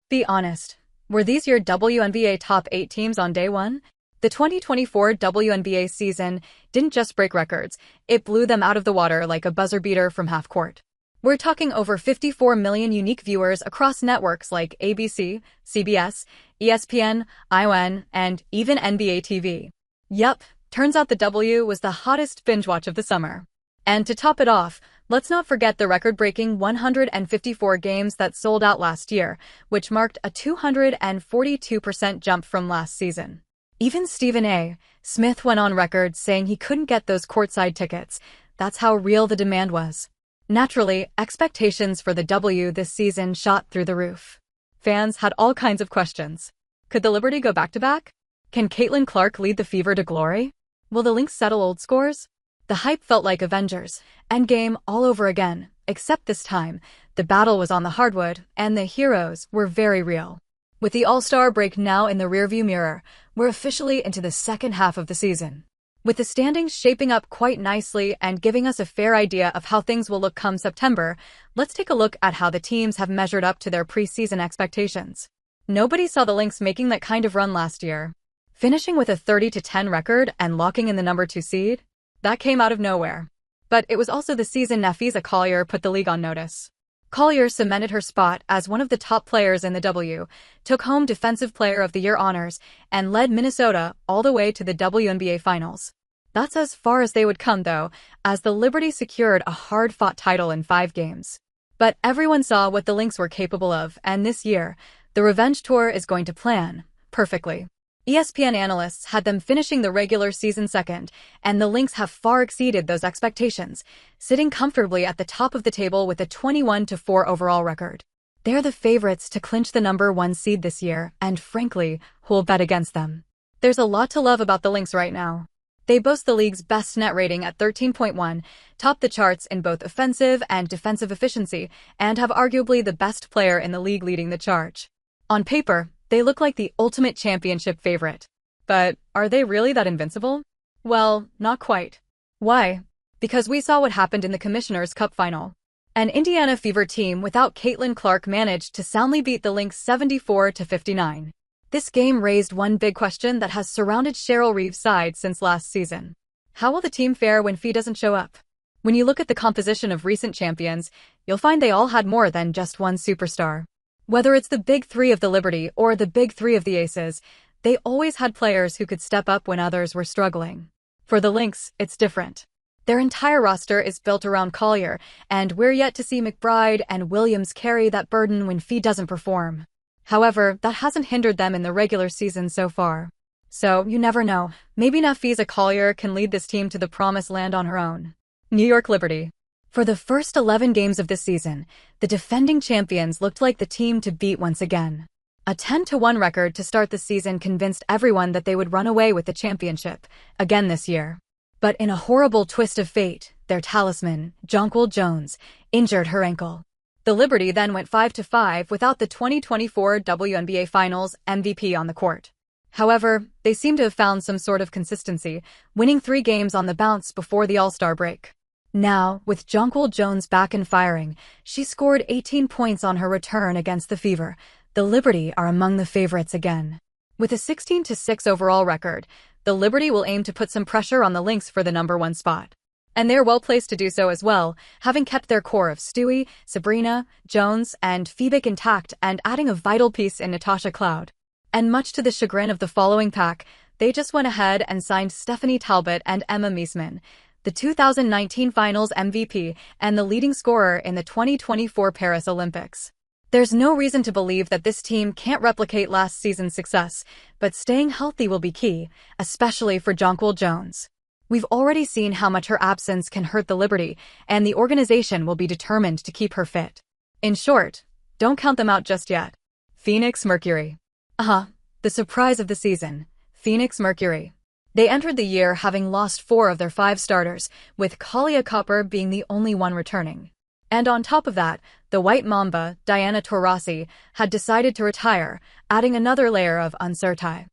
Be honest. Were these your WNBA top 8 teams on day one? The 2024 WNBA season didn't just break records, it blew them out of the water like a buzzer beater from half court. We're talking over 54 million unique viewers across networks like ABC, CBS, ESPN, ION, and even NBA TV. Yup, turns out the W was the hottest binge watch of the summer. And to top it off, let's not forget the record-breaking 154 games that sold out last year, which marked a 242% jump from last season. Even Stephen A. Smith went on record saying he couldn't get those courtside tickets. That's how real the demand was. Naturally, expectations for the W this season shot through the roof. Fans had all kinds of questions. Could the Liberty go back-to-back? Can Caitlin Clark lead the Fever to glory? Will the Lynx settle old scores? The hype felt like Avengers Endgame all over again, except this time, the battle was on the hardwood, and the heroes were very real. With the All-Star break now in the rearview mirror, we're officially into the second half of the season. With the standings shaping up quite nicely and giving us a fair idea of how things will look come September, let's take a look at how the teams have measured up to their preseason expectations. Nobody saw the Lynx making that kind of run last year. Finishing with a 30-10 record and locking in the number 2 seed? That came out of nowhere. But it was also the season Napheesa Collier put the league on notice. Collier cemented her spot as one of the top players in the W, took home Defensive Player of the Year honors, and led Minnesota all the way to the WNBA Finals. That's as far as they would come, though, as the Liberty secured a hard-fought title in 5 games. But everyone saw what the Lynx were capable of, and this year, the revenge tour is going to plan perfectly. ESPN analysts had them finishing the regular season second, and the Lynx have far exceeded those expectations, sitting comfortably at the top of the table with a 21-4 overall record. They're the favorites to clinch the number 1 seed this year, and frankly, who'll bet against them? There's a lot to love about the Lynx right now. They boast the league's best net rating at 13.1, top the charts in both offensive and defensive efficiency, and have arguably the best player in the league leading the charge. On paper, they look like the ultimate championship favorite. But are they really that invincible? Well, not quite. Why? Because we saw what happened in the Commissioner's Cup final. An Indiana Fever team without Caitlin Clark managed to soundly beat the Lynx 74-59. This game raised one big question that has surrounded Cheryl Reeves' side since last season. How will the team fare when Fee doesn't show up? When you look at the composition of recent champions, you'll find they all had more than just one superstar. Whether it's the big 3 of the Liberty or the big 3 of the Aces, they always had players who could step up when others were struggling. For the Lynx, it's different. Their entire roster is built around Collier, and we're yet to see McBride and Williams carry that burden when Fee doesn't perform. However, that hasn't hindered them in the regular season so far. So, you never know, maybe Napheesa Collier can lead this team to the promised land on her own. New York Liberty. For the first 11 games of this season, the defending champions looked like the team to beat once again. A 10-1 record to start the season convinced everyone that they would run away with the championship again this year. But in a horrible twist of fate, their talisman, Jonquil Jones, injured her ankle. The Liberty then went 5-5 without the 2024 WNBA Finals MVP on the court. However, they seem to have found some sort of consistency, winning 3 games on the bounce before the All-Star break. Now, with Jonquil Jones back and firing, she scored 18 points on her return against the Fever. The Liberty are among the favorites again. With a 16-6 overall record, the Liberty will aim to put some pressure on the Lynx for the number 1 spot. And they're well placed to do so as well, having kept their core of Stewie, Sabrina, Jones, and Phoebe intact and adding a vital piece in Natasha Cloud. And much to the chagrin of the following pack, they just went ahead and signed Stephanie Talbot and Emma Meesman, the 2019 Finals MVP and the leading scorer in the 2024 Paris Olympics. There's no reason to believe that this team can't replicate last season's success, but staying healthy will be key, especially for Jonquil Jones. We've already seen how much her absence can hurt the Liberty, and the organization will be determined to keep her fit. In short, don't count them out just yet. Phoenix Mercury. The surprise of the season. Phoenix Mercury. They entered the year having lost 4 of their 5 starters, with Kalia Copper being the only one returning. And on top of that, the White Mamba, Diana Taurasi, had decided to retire, adding another layer of uncertainty.